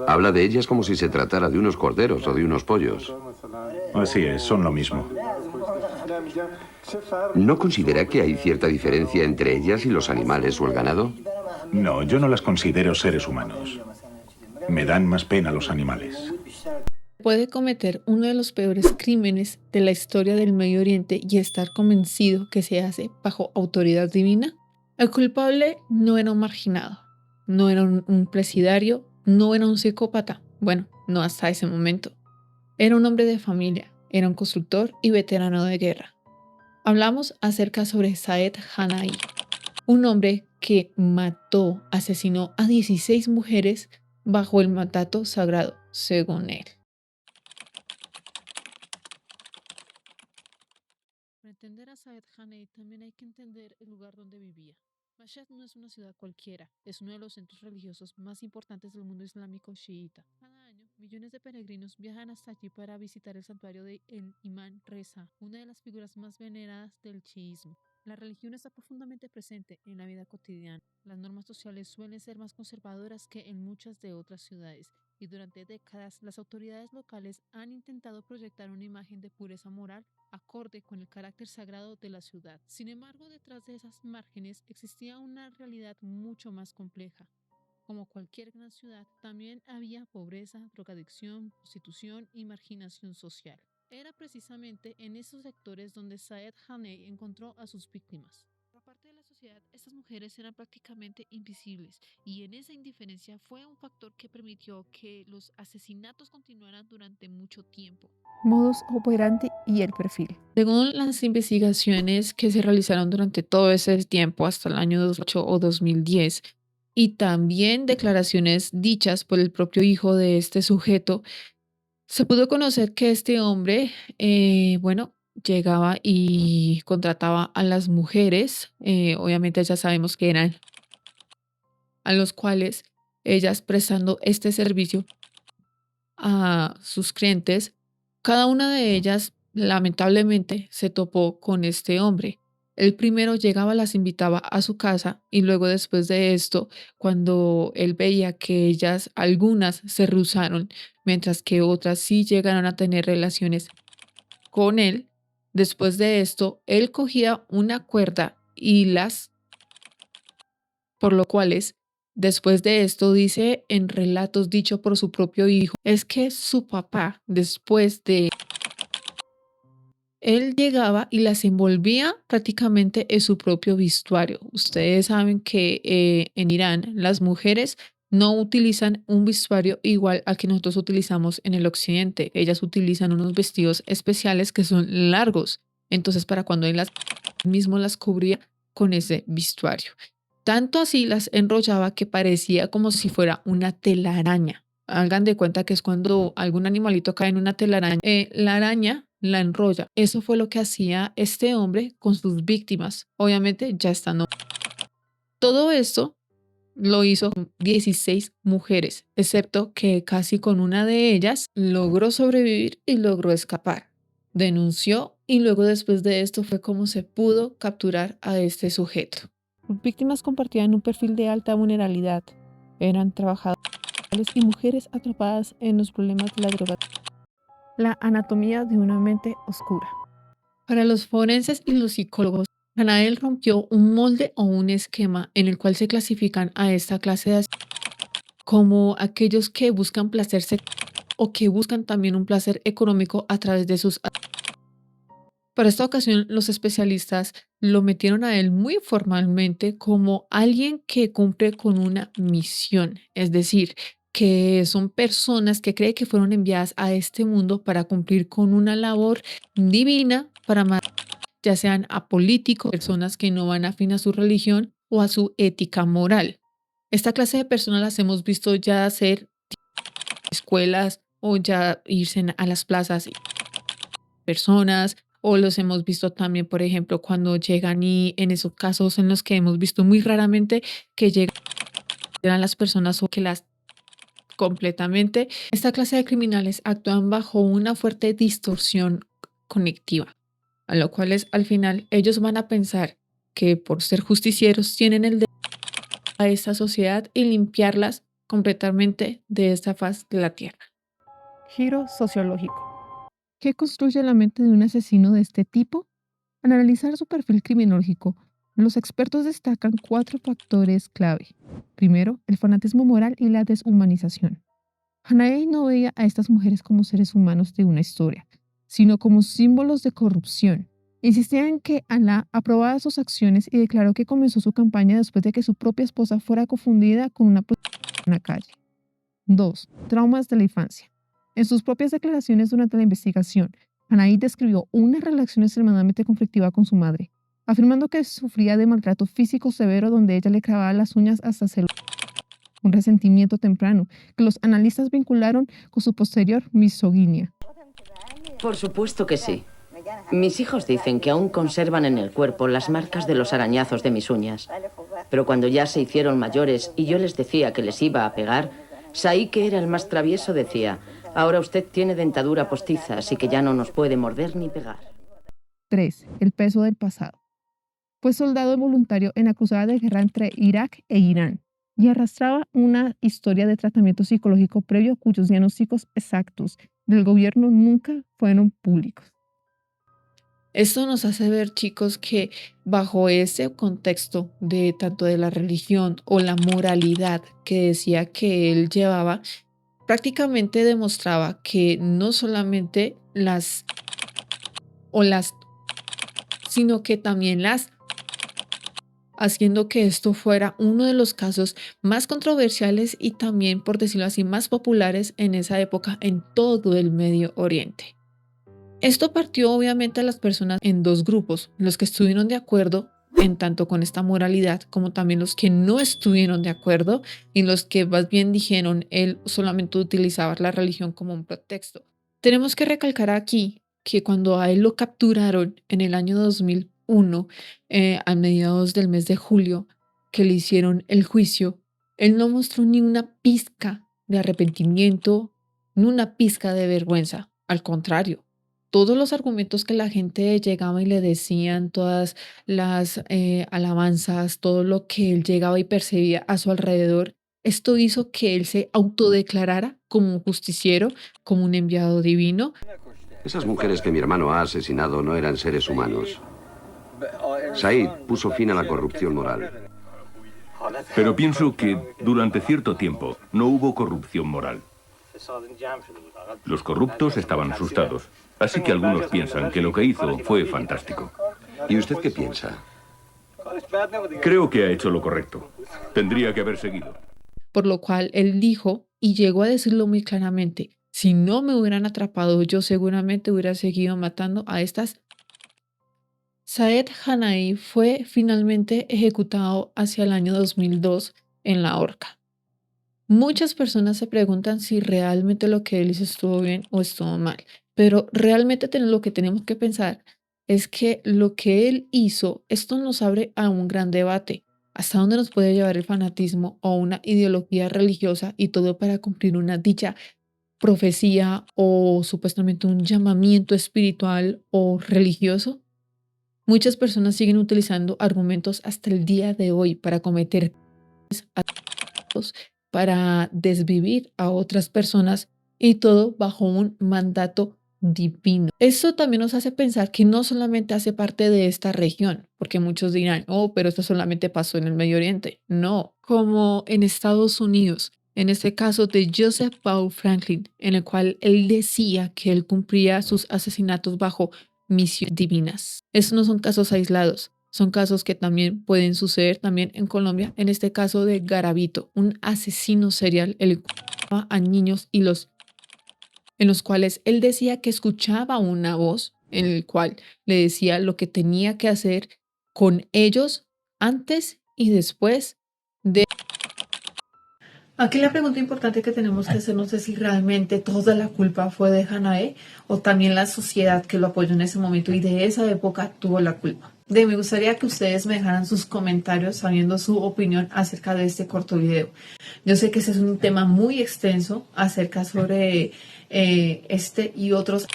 Habla de ellas como si se tratara de unos corderos o de unos pollos. Así es, son lo mismo. ¿No considera que hay cierta diferencia entre ellas y los animales o el ganado? No, yo no las considero seres humanos. Me dan más pena los animales. Puede cometer uno de los peores crímenes de la historia del Medio Oriente y estar convencido que se hace bajo autoridad divina. El culpable no era un marginado, no era un presidiario, no era un psicópata. Bueno, no hasta ese momento. Era un hombre de familia, era un constructor y veterano de guerra. Hablamos acerca sobre Saed Hanai, un hombre que asesinó a 16 mujeres bajo el mandato sagrado, según él. Para entender a Saed Hanai también hay que entender el lugar donde vivía. Mashhad no es una ciudad cualquiera, es uno de los centros religiosos más importantes del mundo islámico chiita. Cada año, millones de peregrinos viajan hasta allí para visitar el santuario de el Imán Reza, una de las figuras más veneradas del chiismo. La religión está profundamente presente en la vida cotidiana. Las normas sociales suelen ser más conservadoras que en muchas de otras ciudades, y durante décadas las autoridades locales han intentado proyectar una imagen de pureza moral acorde con el carácter sagrado de la ciudad. Sin embargo, detrás de esas márgenes existía una realidad mucho más compleja. Como cualquier gran ciudad, también había pobreza, drogadicción, prostitución y marginación social. Era precisamente en esos sectores donde Saed Hanei encontró a sus víctimas. Por parte de la sociedad, estas mujeres eran prácticamente invisibles y en esa indiferencia fue un factor que permitió que los asesinatos continuaran durante mucho tiempo. Modus operandi y el perfil. Según las investigaciones que se realizaron durante todo ese tiempo, hasta el año 2008 o 2010, y también declaraciones dichas por el propio hijo de este sujeto, se pudo conocer que este hombre, llegaba y contrataba a las mujeres, obviamente ya sabemos que eran a los cuales ellas prestando este servicio a sus clientes, cada una de ellas lamentablemente se topó con este hombre. El primero llegaba, las invitaba a su casa y luego después de esto, cuando él veía que ellas, algunas se rehusaron, mientras que otras sí llegaron a tener relaciones con él, después de esto, él cogía una cuerda y por lo cuales, después de esto, dice en relatos dicho por su propio hijo, es que su papá, después de él llegaba y las envolvía prácticamente en su propio vestuario. Ustedes saben que en Irán las mujeres no utilizan un vestuario igual al que nosotros utilizamos en el occidente. Ellas utilizan unos vestidos especiales que son largos. Entonces, para cuando él las mismo las cubría con ese vestuario. Tanto así las enrollaba que parecía como si fuera una telaraña. Hagan de cuenta que es cuando algún animalito cae en una telaraña, la araña la enrolla. Eso fue lo que hacía este hombre con sus víctimas. Obviamente ya estando. Todo esto lo hizo con 16 mujeres, excepto que casi con una de ellas logró sobrevivir y logró escapar. Denunció y luego después de esto fue como se pudo capturar a este sujeto. Sus víctimas compartían un perfil de alta vulnerabilidad. Eran trabajadores y mujeres atrapadas en los problemas de la droga. La anatomía de una mente oscura. Para los forenses y los psicólogos, Hanael rompió un molde o un esquema en el cual se clasifican a esta clase de como aquellos que buscan placer sexual o que buscan también un placer económico a través de sus. Para esta ocasión, los especialistas lo metieron a él muy formalmente como alguien que cumple con una misión, es decir, que son personas que cree que fueron enviadas a este mundo para cumplir con una labor divina, para ya sean apolíticos, personas que no van afín a su religión o a su ética moral. Esta clase de personas las hemos visto ya hacer escuelas o ya irse a las plazas personas, o los hemos visto también, por ejemplo, cuando llegan y en esos casos en los que hemos visto muy raramente que llegan las personas o que las completamente. Esta clase de criminales actúan bajo una fuerte distorsión conectiva, a lo cual es, al final ellos van a pensar que por ser justicieros tienen el derecho a esta sociedad y limpiarlas completamente de esta faz de la Tierra. Giro sociológico. ¿Qué construye la mente de un asesino de este tipo? Al analizar su perfil criminológico, los expertos destacan 4 factores clave. Primero, el fanatismo moral y la deshumanización. Hanae no veía a estas mujeres como seres humanos de una historia, sino como símbolos de corrupción. Insistía en que Alá aprobaba sus acciones y declaró que comenzó su campaña después de que su propia esposa fuera confundida con una prostituta en la calle. 2. Traumas de la infancia. En sus propias declaraciones durante la investigación, Hanae describió una relación extremadamente conflictiva con su madre, afirmando que sufría de maltrato físico severo donde ella le clavaba las uñas hasta hacerlo. Un resentimiento temprano que los analistas vincularon con su posterior misoginia. Por supuesto que sí. Mis hijos dicen que aún conservan en el cuerpo las marcas de los arañazos de mis uñas. Pero cuando ya se hicieron mayores y yo les decía que les iba a pegar, Saí, que era el más travieso, decía: ahora usted tiene dentadura postiza, así que ya no nos puede morder ni pegar. 3. El peso del pasado. Fue soldado voluntario en la cruzada de guerra entre Irak e Irán y arrastraba una historia de tratamiento psicológico previo cuyos diagnósticos exactos del gobierno nunca fueron públicos. Esto nos hace ver, chicos, que bajo ese contexto de tanto de la religión o la moralidad que decía que él llevaba, prácticamente demostraba que no solamente sino que también haciendo que esto fuera uno de los casos más controversiales y también, por decirlo así, más populares en esa época en todo el Medio Oriente. Esto partió obviamente a las personas en 2 grupos, los que estuvieron de acuerdo en tanto con esta moralidad como también los que no estuvieron de acuerdo y los que más bien dijeron él solamente utilizaba la religión como un pretexto. Tenemos que recalcar aquí que cuando a él lo capturaron en el año 2001, a mediados del mes de julio, que le hicieron el juicio, él no mostró ni una pizca de arrepentimiento, ni una pizca de vergüenza. Al contrario, todos los argumentos que la gente llegaba y le decían, todas las alabanzas, todo lo que él llegaba y percibía a su alrededor, esto hizo que él se autodeclarara como un justiciero, como un enviado divino. Esas mujeres que mi hermano ha asesinado no eran seres humanos. Said puso fin a la corrupción moral. Pero pienso que durante cierto tiempo no hubo corrupción moral. Los corruptos estaban asustados, así que algunos piensan que lo que hizo fue fantástico. ¿Y usted qué piensa? Creo que ha hecho lo correcto. Tendría que haber seguido. Por lo cual él dijo y llegó a decirlo muy claramente: si no me hubieran atrapado, yo seguramente hubiera seguido matando a estas. Saed Hana'i fue finalmente ejecutado hacia el año 2002 en la horca. Muchas personas se preguntan si realmente lo que él hizo estuvo bien o estuvo mal, pero realmente lo que tenemos que pensar es que lo que él hizo, esto nos abre a un gran debate. ¿Hasta dónde nos puede llevar el fanatismo o una ideología religiosa y todo para cumplir una dicha profecía o supuestamente un llamamiento espiritual o religioso? Muchas personas siguen utilizando argumentos hasta el día de hoy para cometer actos, para desvivir a otras personas y todo bajo un mandato divino. Esto también nos hace pensar que no solamente hace parte de esta región, porque muchos dirán: oh, pero esto solamente pasó en el Medio Oriente. No, como en Estados Unidos, en este caso de Joseph Paul Franklin, en el cual él decía que él cumplía sus asesinatos bajo misiones divinas. Estos no son casos aislados, son casos que también pueden suceder también en Colombia, en este caso de Garavito, un asesino serial, el cual mataba a niños y en los cuales él decía que escuchaba una voz en el cual le decía lo que tenía que hacer con ellos antes y después de. Aquí la pregunta importante que tenemos que hacernos es si realmente toda la culpa fue de Hanae o también la sociedad que lo apoyó en ese momento y de esa época tuvo la culpa. Me gustaría que ustedes me dejaran sus comentarios sabiendo su opinión acerca de este corto video. Yo sé que ese es un tema muy extenso acerca sobre este y otros,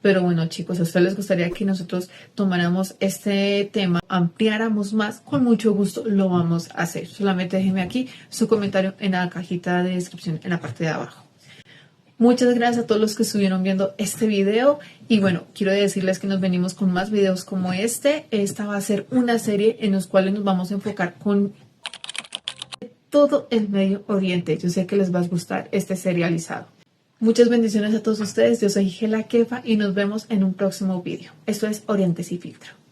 Pero bueno, chicos, a ustedes les gustaría que nosotros tomáramos este tema, ampliáramos más, con mucho gusto lo vamos a hacer. Solamente déjenme aquí su comentario en la cajita de descripción en la parte de abajo. Muchas gracias a todos los que estuvieron viendo este video y bueno, quiero decirles que nos venimos con más videos como este. Esta va a ser una serie en los cuales nos vamos a enfocar con todo el Medio Oriente. Yo sé que les va a gustar este serializado. Muchas bendiciones a todos ustedes. Yo soy Gela Kefa y nos vemos en un próximo video. Esto es Oriente Sin Filtro.